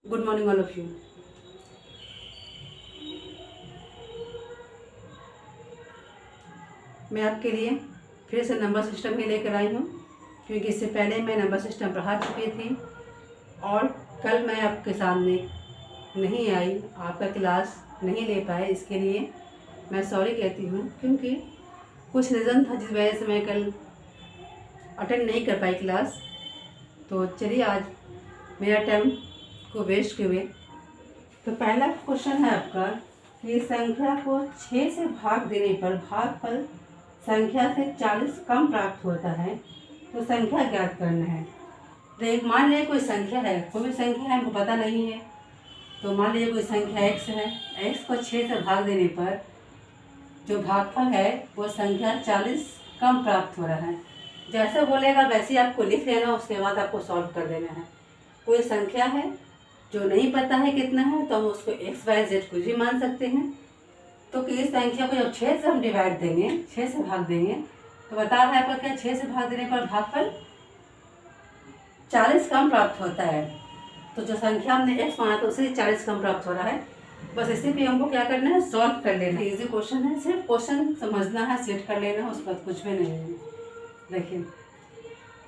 Good morning all of you. मैं आपके लिए फिर से नंबर सिस्टम ही लेकर आई हूँ, क्योंकि इससे पहले मैं नंबर सिस्टम पढ़ा चुकी थी और कल मैं आपके सामने नहीं आई, आपका क्लास नहीं ले पाए। इसके लिए मैं सॉरी कहती हूँ, क्योंकि कुछ रीज़न था जिस वजह से मैं कल अटेंड नहीं कर पाई क्लास। तो चलिए आज मेरा टाइम को वेस्ट किए। तो पहला क्वेश्चन है आपका कि संख्या को 6 से भाग देने पर भागफल संख्या से 40 कम प्राप्त होता है, तो संख्या ज्ञात करना है। तो एक मान लीजिए कोई संख्या है, कोई भी संख्या है, हमको पता नहीं है। तो मान लीजिए कोई संख्या x है, x को 6 से भाग देने पर जो भागफल है वो संख्या 40 कम प्राप्त हो रहा है। जैसे बोलेगा वैसे ही आपको लिख लेना, उसके बाद आपको सॉल्व कर देना है। कोई संख्या है जो नहीं पता है कितना है, तो हम उसको x y z कुछ भी मान सकते हैं। तो कि इस संख्या को जब 6 से हम डिवाइड देंगे, 6 से भाग देंगे, तो बता रहा है आपका क्या 6 से भाग देने पर भागफल 40 कम प्राप्त होता है। तो जो संख्या हमने x माना तो उसे 40 कम प्राप्त हो रहा है। बस इसी पे हमको क्या करना है, सॉल्व कर लेना है। इजी क्वेश्चन है, सिर्फ क्वेश्चन समझना है, सेट कर लेना है, उसके बाद कुछ भी नहीं है। देखिए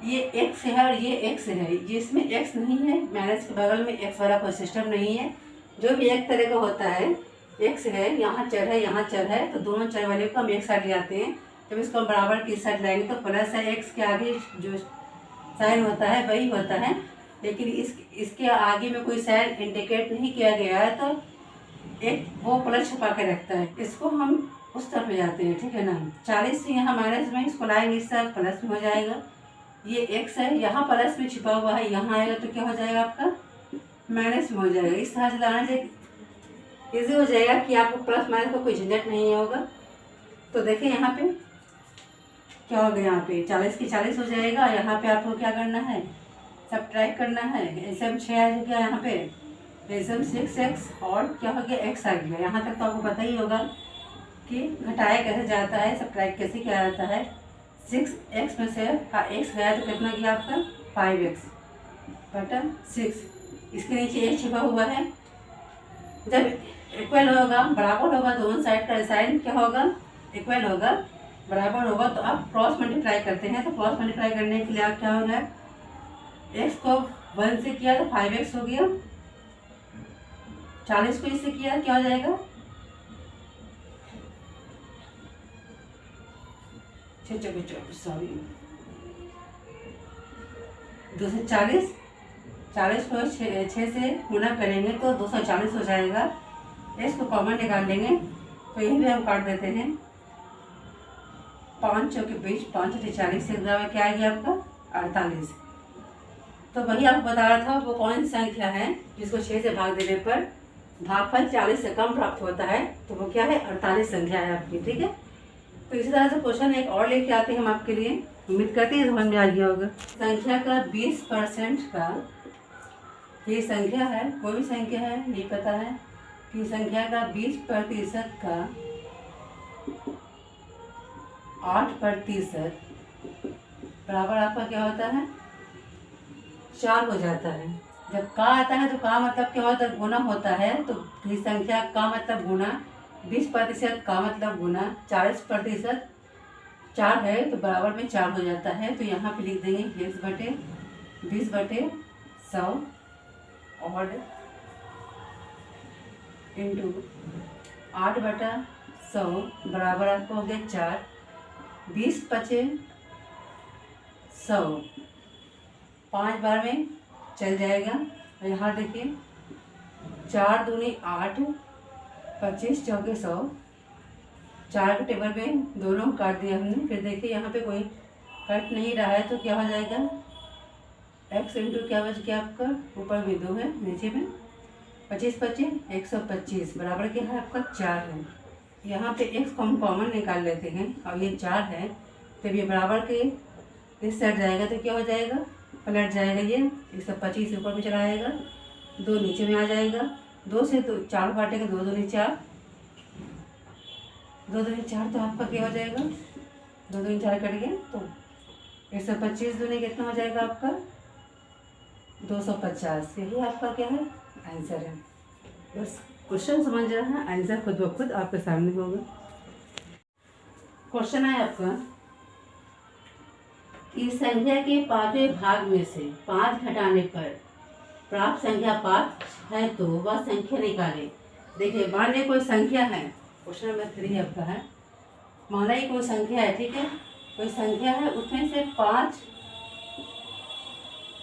ये x है और ये x है, ये इसमें x नहीं है, माइनस के बगल में x वाला कोई सिस्टम नहीं है। जो भी एक तरह का होता है, x है, यहाँ चर है, यहाँ चर है, तो दोनों चर वाले को हम एक साइड ले आते हैं। जब इसको हम बराबर की साइड लाएंगे तो प्लस है, x के आगे जो साइन होता है वही होता है, लेकिन इसके आगे में कोई साइन इंडिकेट नहीं किया गया है, तो एक वो प्लस छुपा के रखता है। इसको हम उस तरफ ले जाते हैं, ठीक है ना। 40 से यहाँ माइनस में इसको लाएंगे, इस तरफ प्लस में हो जाएगा। ये x है, यहाँ प्लस में छिपा हुआ है, यहाँ आएगा तो क्या हो जाएगा आपका माइनस में हो जाएगा। इस तरह से लाना से इजी हो जाएगा कि आपको प्लस माइनस का कोई झंझट नहीं होगा। तो देखिए यहाँ पे क्या होगा, यहाँ पे 40 की 40 हो जाएगा। यहाँ पे आपको क्या करना है, सब्ट्रैक्ट करना है। एसएम 6 आ गया, यहाँ पे एसएम 6x और क्या हो गया x आ गया। यहाँ तक तो आपको पता ही होगा कि घटाया कैसे जाता है, सब्ट्रैक्ट कैसे किया जाता है। 6x में से x गया तो कितना गया आपका 5x बटा 6। इसके नीचे एक छिपा हुआ है। जब इक्वल होगा, बराबर होगा, दोनों साइड का साइन क्या होगा, इक्वल होगा, बराबर होगा, तो आप क्रॉस मल्टीप्लाई करते हैं। तो क्रॉस मल्टीप्लाई करने के लिए आप क्या होगा, x को 1 से किया तो 5x हो गया, 40 को इससे किया क्या हो जाएगा, 240। 40 को 6 से गुना करेंगे तो 240 हो जाएगा। इसको कॉमन निकाल लेंगे तो यही भी हम काट देते हैं। 5 के बीच 5 से 40 से गुना में क्या आएगी आपका 48। तो वही आपको बता रहा था, वो कौन सी संख्या है जिसको 6 से भाग देने पर भागफल 40 से कम प्राप्त होता है, तो वो क्या है 48 संख्या है आपकी, ठीक है। तो इसी तरह से क्वेश्चन एक और लेके आते हैं हम आपके लिए, उम्मीद करते हैं समझ में आ गया होगा। संख्या का 20% का ये संख्या है, कोई भी संख्या है, नहीं पता है कि संख्या का 20% का 8% बराबर आपका क्या होता है 4 हो जाता है। जब का आता है तो का मतलब क्या होता है, गुना होता है। तो ये संख्या का मतलब गुना, 20% का मतलब गुना, 40% 4 है तो बराबर में 4 हो जाता है। तो यहाँ पे लिख देंगे 20/100 और इंटू 8/100 बराबर आपको हो गया 4। 20/100 5 बार में चल जाएगा। और यहाँ देखिए 4 दूनी 8, 25 चौके 100, 4 के टेबल पे दोनों काट दिया हमने। फिर देखिए यहाँ पे कोई कट नहीं रहा है, तो क्या हो जाएगा x इंटू क्या बच गया आपका, ऊपर में 2 है, नीचे में 25/25 125 बराबर क्या है आपका 4 है। यहाँ पे x को हम कॉमन निकाल लेते हैं और ये 4 है, तो ये बराबर के इस साइड जाएगा तो क्या हो जाएगा, पलट जाएगा। ये 125 ऊपर में चला जाएगा, 2 नीचे में आ जाएगा। 2 से 4 काटेंगे, 2 दूनी 4, 2 दूनी 4 तो आपका क्या हो जाएगा, 2 दूनी 4 कट गया तो 125 दूनी कितना हो जाएगा आपका 250। यही आपका क्या है आंसर है। बस क्वेश्चन समझ रहे हैं, आंसर खुद ब खुद आपके सामने होगा। क्वेश्चन है आपका कि संख्या के पांचवें भाग में से 5 घटाने पर प्राप्त संख्या 5 है तो वह संख्या निकाले। देखिए, मान लीजिए कोई संख्या है, क्वेश्चन नंबर 3 आपका है। मान लीजिए कोई संख्या है, ठीक है, कोई संख्या है, उसमें से 5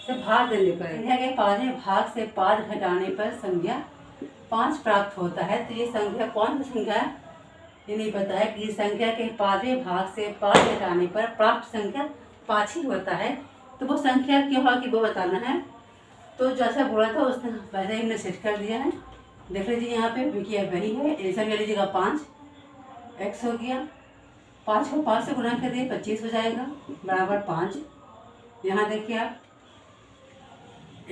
से भाग देने पर संख्या के पांचवें भाग से 5 घटाने पर संख्या 5 प्राप्त होता है। तो ये संख्या कौन सी संख्या है ये नहीं पता है कि संख्या के पांचवें भाग से 5 घटाने पर प्राप्त संख्या 5 ही होता है। तो वो संख्या क्यों होगी वो बताना है। तो जैसा बोला था उसने पहले ही हमने सेट कर दिया है। देख लीजिए यहाँ पे विकिया वही है, ऐसा ले लीजिएगा 5 x हो गया, 5 को 5 से गुणा कर दिए 25 हो जाएगा बराबर 5। यहाँ देखिए आप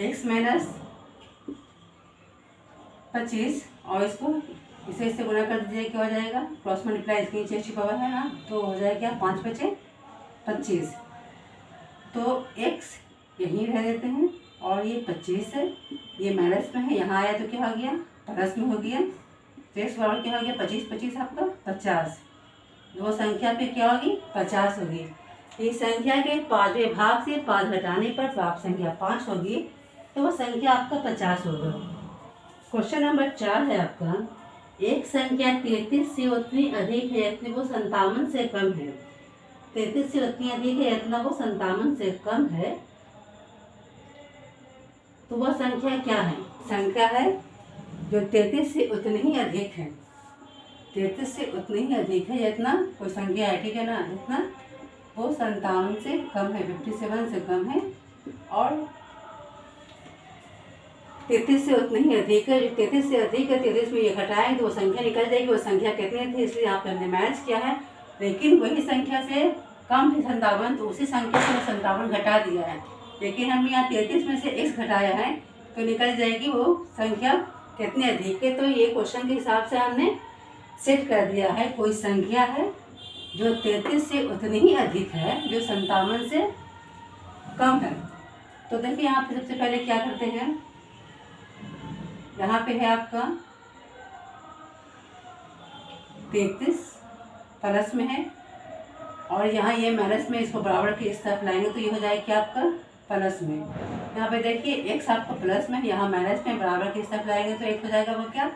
x माइनस 25 और इसको इसे गुणा कर दीजिए, क्या हो जाएगा क्रॉस मल्टीप्लाई इसके नीचे छिपा हुआ है ना, तो हो जाएगा 5 × 5 = 25। तो x यहीं रह देते हैं और ये 25 है, ये माइनस में है, यहाँ आया तो क्या हो गया प्लस में हो गया। तो x बराबर क्या हो गया 25 × 25 आपका 50। दो संख्या पे क्या होगी 50 होगी। इस संख्या के पांचवें भाग से 5 घटाने पर प्राप्त संख्या 5 होगी, तो वो संख्या आपका 50 होगा। क्वेश्चन नंबर 4 है आपका, एक संख्या 33 से उतनी अधिक है यत्न वो 57 से कम है। 33 से उतनी अधिक है यत्न वो 57 से कम है, तो वह संख्या क्या है। संख्या है जो 33 से उतनी ही अधिक है, 33 से उतनी ही अधिक है जितना कोई संख्या है, ठीक है ना, जितना वो 57 से कम है, 57 से कम है, और 33 से उतनी ही अधिक है। 33 से अधिक है, 33 में ये घटाएं तो वो संख्या निकल जाएगी। वो संख्या कितनी थी इसलिए यहाँ पे हमने मैच किया है, लेकिन वही संख्या से कम है 57, तो उसी संख्या से 57 घटा दिया है। लेकिन हम यहाँ 33 में से x घटाया है तो निकल जाएगी वो संख्या कितनी अधिक है। तो ये क्वेश्चन के हिसाब से हमने सेट कर दिया है। कोई संख्या है जो 33 से उतनी ही अधिक है जो 57 से कम है। तो देखिए यहाँ पे सबसे पहले क्या करते हैं, यहाँ पे है आपका 33 प्लस में है और यहाँ ये माइनस में, इसको बराबर के इस तरफ लाएंगे तो ये हो जाएगा क्या आपका प्लस में। यहाँ पे देखिए x आपका प्लस में, यहाँ माइनस में, बराबर के इस तरफ लाएंगे तो एक हो जाएगा वो क्या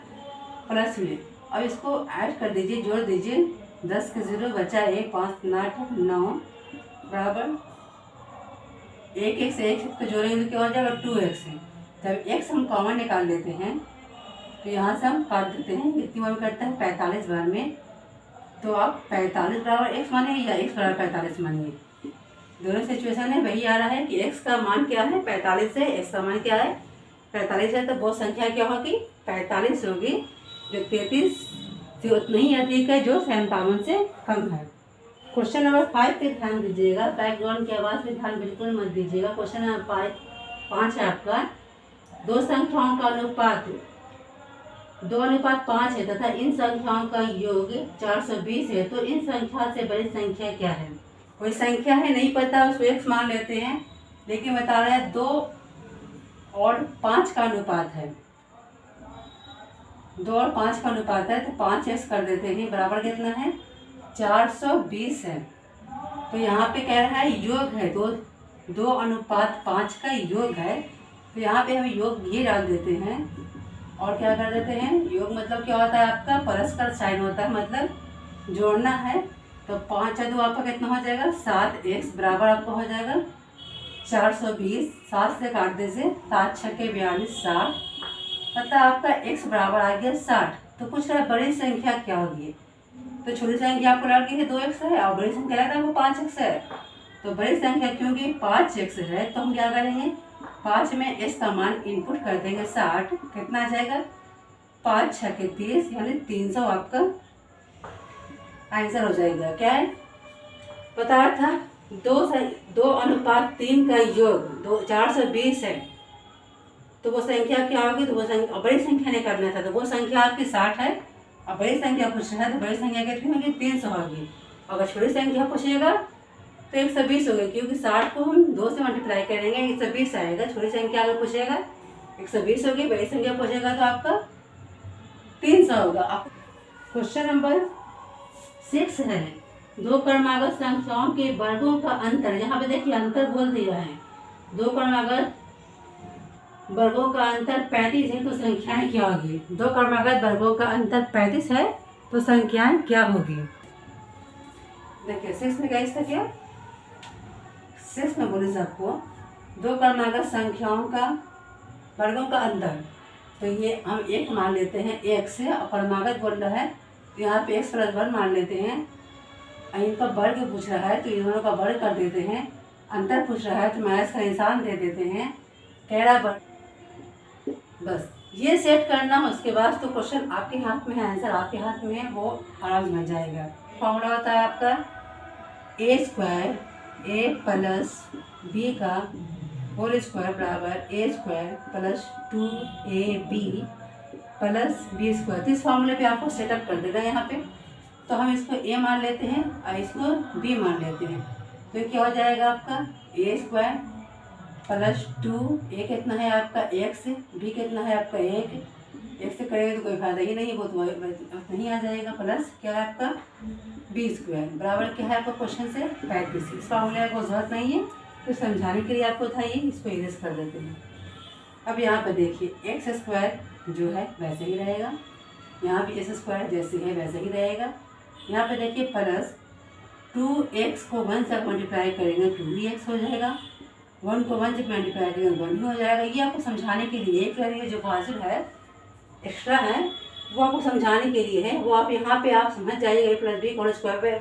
प्लस में। अब इसको ऐड कर दीजिए, जोड़ दीजिए, 10 के 0 बचा 1, 5 9 9 बराबर 1 से 1 को जोड़ेंगे तो क्या हो जाएगा 2x है। जब x हम कॉमन निकाल लेते हैं तो यहाँ से हम काट देते हैं, कितनी बार करता है 45 बार में। तो आप 45 बराबर x मानिए या x बराबर 45 मानिए, दोनों सिचुएशन है वही आ रहा है कि x का मान क्या है 45 है, x का मान क्या है 45 है। तो वो संख्या क्या होगी 45 होगी जो 33 से उतनी ही अधिक है जो 57 से कम है। क्वेश्चन नंबर 5 पे ध्यान दीजिएगा, बैकग्राउंड की आवाज़ पे ध्यान बिल्कुल मत दीजिएगा। क्वेश्चन नंबर 5 है आपका, दो संख्याओं का अनुपात 2:5 है तथा इन संख्याओं का योग 420 है, तो इन संख्या से बड़ी संख्या क्या है। कोई संख्या है नहीं पता, उसको x मान लेते हैं, लेकिन बता रहा है 2 और 5 का अनुपात है, 2 और 5 का अनुपात है, तो 5x कर देते हैं, बराबर कितना है 420 है। तो यहाँ पे कह रहा है योग है, 2:5 का योग है, तो यहाँ पे हम योग ये डाल देते हैं और क्या कर देते हैं, योग मतलब क्या होता है आपका परस्पर साइन होता है, मतलब जोड़ना है। तो 5 और 2 आपका कितना हो जाएगा 7x बराबर आपका हो जाएगा 420, 7 से काट दीजिए, 7 छक्के 42 60, मतलब आपका x बराबर आ गया 60। तो पूछ रहा है बड़ी संख्या क्या होगी, तो छोटी संख्या आपको लड़की है 2x है और बड़ी संख्या लग रहा है वो 5x है। तो बड़ी संख्या क्योंकि 5x है तो हम क्या करेंगे 5 में x का मान इनपुट कर देंगे 60, कितना आ जाएगा 5 छक्के 30 यानी 300 आपका आंसर हो जाएगा। क्या है बता रहा था 2:3 का योग 420 है, तो वो संख्या क्या होगी, तो वो संख्या बड़ी संख्या ने करना था, तो वो संख्या आपकी 60 है और बड़ी संख्या पूछना है तो बड़ी संख्या कितनी होगी 300 होगी। अगर छोटी संख्या पूछेगा तो 120 होगी, क्योंकि 60 को हम 2 से मल्टीप्लाई करेंगे 120 आएगा। छोटी संख्या अगर पूछेगा 120 होगी, बड़ी संख्या पूछेगा तो आपका 300 होगा। क्वेश्चन नंबर 6 है, दो क्रमागत संख्याओं के वर्गों का अंतर। यहाँ पे देखिए अंतर बोल दिया है, दो क्रमागत वर्गों का अंतर 35 है, तो संख्याएं क्या होगी। दो क्रमागत वर्गों का अंतर 35 है, तो संख्याएं क्या होगी। देखिए 6 में क्या इसका क्या, 6 में बोले आपको दो क्रमागत संख्याओं का वर्गों का अंतर, तो ये हम 1 मान लेते हैं 1 से, और क्रमागत बोल रहा है तो यहाँ पे x + 1 मान लेते हैं। इनका वर्ग पूछ रहा है तो इन दोनों का वर्ग कर देते हैं। अंतर पूछ रहा है तो माइनस का निशान दे देते हैं। टेढ़ा वर्ग, बस ये सेट करना है। उसके बाद तो क्वेश्चन आपके हाथ में है, आंसर आपके हाथ में है, वो आराम से बन जाएगा। फॉर्मूला होता है आपका a² a + b का होल स्क्वायर बराबर a² + 2ab + b²। तो इस फॉर्मूले पे आपको सेटअप कर देगा यहाँ पे। तो हम इसको a मान लेते हैं और इसको b मान लेते हैं, तो क्या हो जाएगा आपका a² + 2, a कितना है आपका x, b कितना है आपका 1, x से करेंगे तो कोई फायदा ही नहीं है, वो तो नहीं आ जाएगा, प्लस क्या है आपका b² बराबर क्या है आपका क्वेश्चन से 35। इस फॉर्मूले को जरूरत नहीं है, तो समझाने के लिए आपको था ये, इसको इरेज कर देते हैं। अब यहाँ पर देखिए x² जो है वैसे ही रहेगा, यहाँ भी s² जैसे है वैसे ही रहेगा। यहाँ पे देखिए प्लस 2x को 1 से मल्टीप्लाई करेंगे 2x हो जाएगा, 1 को 1 से मल्टीप्लाई करेंगे 1 ही हो जाएगा। ये आपको समझाने के लिए, एक ये जो पॉजिटिव है एक्स्ट्रा है वो आपको समझाने के लिए है, वो आप यहाँ पे आप समझ जाइएगा। a + b होल स्क्वायर पे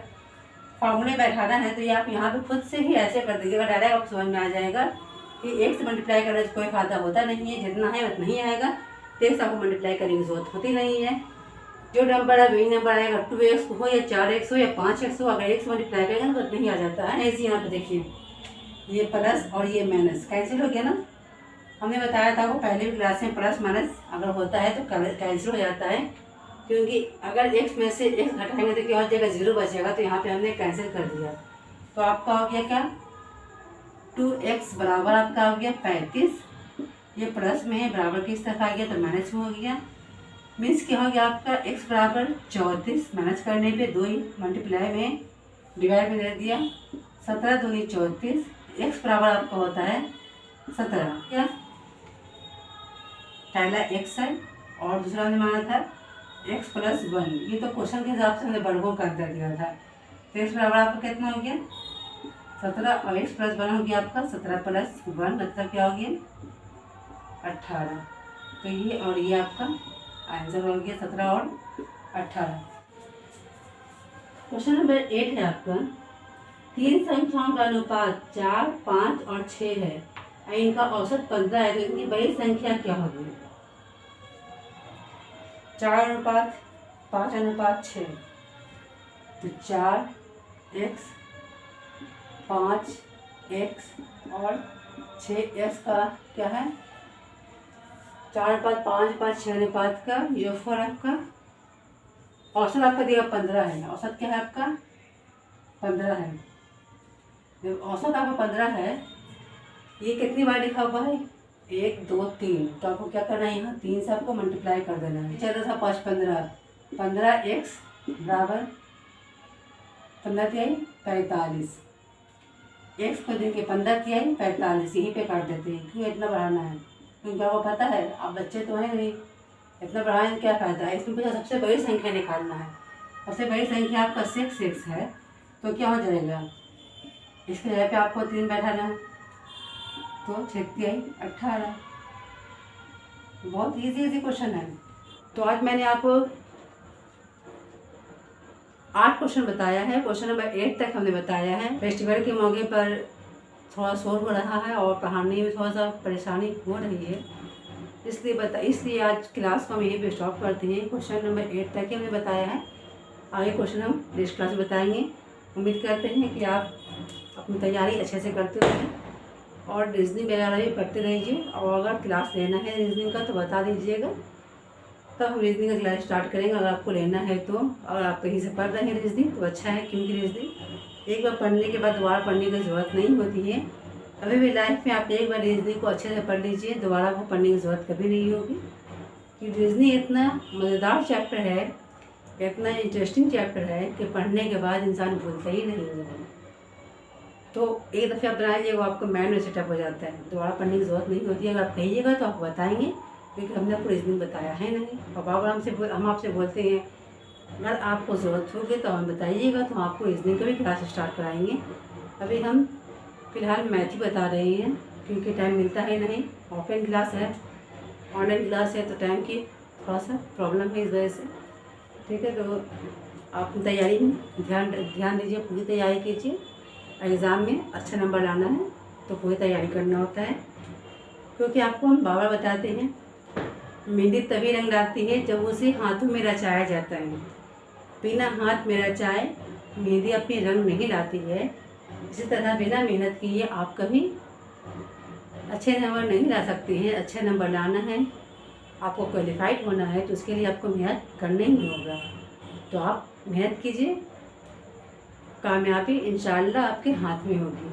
फॉर्मूले बैठाना है तो ये आप यहाँ पे खुद से ही ऐसे कर दीजिएगा, डायरेक्ट आपको समझ में आ जाएगा कि 1 से मल्टीप्लाई करने से कोई फायदा होता नहीं है, जितना है उतना ही आएगा। 1 से आपको मल्टीप्लाई करने की जरूरत होती नहीं है। जो नंबर है वही नंबर आएगा, 2x हो या 4x हो या 5x हो, अगर 1 से मल्टीप्लाई करेंगे तो नहीं आ जाता है। ऐसे यहाँ पे देखिए ये प्लस और ये माइनस कैंसिल हो गया ना। हमने बताया था वो पहले भी क्लास में, प्लस माइनस अगर होता है तो कैंसिल हो जाता है, क्योंकि अगर x में से x घटाएंगे तो क्या हो जाएगा 0 बचेगा, तो यहाँ पे हमने कैंसिल कर दिया। तो आपका हो गया क्या 2x बराबर आपका हो गया 35, ये प्लस में है बराबर किस तरफ आ गया तो माइनस में हो गया। मीन्स क्या हो गया आपका x बराबर 34, माइनस करने पे 2 ही मल्टीप्लाई में डिवाइड में दे दिया, 17 दूनी 34, x बराबर आपका होता है 17। क्या पहला x है और दूसरा हमने माना था x + 1, ये तो क्वेश्चन के हिसाब से हमने वर्गों का अंतर दिया था। तो x बराबर आपका कितना हो गया 17 और x + 1 हो गया आपका 17 + 1 मतलब क्या हो गया 18। तो ये और ये आपका आंसर हो गया 17 और 18। क्वेश्चन नंबर 8 है आपका, 3 संख्याओं का अनुपात 4, 5 और 6 है, इनका औसत 15 है, तो इनकी बड़ी संख्या क्या होगी। 4:5:6, तो 4x 5x और 6x का क्या है 4:5:5:6 अनुपात का योगफल आपका औसत आपका दिया 15 है। औसत क्या है आपका 15 है। जब औसत आपका 15 है, ये कितनी बार लिखा हुआ है 1 2 3, तो आपको क्या करना है यहाँ 3 से आपको मल्टीप्लाई कर देना है। 14 था 5 15, 15x बराबर 15 तिहाई 45, x को देंगे 15 तिहाई 45, यहीं पे काट देते हैं। क्यों इतना बढ़ाना है, क्योंकि आपको पता है आप बच्चे तो हैं नहीं, इतना बढ़ाने क्या फ़ायदा है। इसमें सबसे बड़ी संख्या निकालना है। सबसे बड़ी संख्या आपका 6 है, तो क्या हो जाएगा इसके जगह पे आपको 3 बैठाना है, तो 6 तिहाई 18। बहुत इजी क्वेश्चन है। तो आज मैंने आपको 8 क्वेश्चन बताया है। क्वेश्चन नंबर 8 तक हमने बताया है। फेस्टिवल के मौके पर थोड़ा शोर हो रहा है और पढ़ाने में थोड़ा सा परेशानी हो रही है, इसलिए आज क्लास को हम यहीं पे स्टॉप करते हैं। क्वेश्चन नंबर 8 तक ही हमने बताया है, आगे क्वेश्चन हम नेक्स्ट क्लास में बताएंगे। उम्मीद करते हैं कि आप अपनी तैयारी अच्छे से करते रहें और रीजनिंग वगैरह भी पढ़ते रहिए, और अगर क्लास लेना है रीजनिंग का तो बता दीजिएगा, तब हम रीजनिंग का क्लास स्टार्ट करेंगे। अगर आपको लेना है तो, अगर आप कहीं से पढ़ रहे हैं रीजनिंग तो अच्छा है, क्योंकि रीजनिंग एक बार पढ़ने के बाद दोबारा पढ़ने की ज़रूरत नहीं होती है। कभी भी लाइफ में आप एक बार रीजनिंग को अच्छे से पढ़ लीजिए, दोबारा वो पढ़ने की ज़रूरत कभी नहीं होगी। कि रीजनिंग इतना मज़ेदार चैप्टर है, इतना इंटरेस्टिंग चैप्टर है कि पढ़ने के बाद इंसान भूलता ही नहीं है। तो एक दफ़े आप बना लीजिएगा, आपको माइंड में सेटअप हो जाता है, दोबारा पढ़ने की ज़रूरत नहीं होती है। अगर आप कहिएगा तो आपको बताएंगे, क्योंकि हमने आपको रीजनिंग बताया है नहीं। और बार हम आपसे बोलते हैं अगर आपको ज़रूरत होगी तो हमें बताइएगा, तो हम आपको रीजनिंग का भी क्लास स्टार्ट कराएंगे। अभी हम फ़िलहाल मैथ ही बता रहे हैं, क्योंकि टाइम मिलता है नहीं। ऑफलाइन क्लास है, ऑनलाइन क्लास है, तो टाइम की थोड़ा सा प्रॉब्लम है इस वजह से। ठीक है, तो आप तैयारी में ध्यान दीजिए, पूरी तैयारी कीजिए। एग्ज़ाम में अच्छा नंबर लाना है तो पूरी तैयारी करना होता है, क्योंकि आपको हम बाबा बताते हैं मेहंदी तभी रंग लाती है जब उसे हाथों में रचाया जाता है। बिना हाथ में रचाए मेहंदी अपनी रंग नहीं लाती है। इसी तरह बिना मेहनत किए आप कभी अच्छे नंबर नहीं ला सकते हैं। अच्छे नंबर लाना है, आपको क्वालिफाइड होना है, तो उसके लिए आपको मेहनत करना ही होगा। तो आप मेहनत कीजिए, कामयाबी इंशाअल्लाह आपके हाथ में होगी।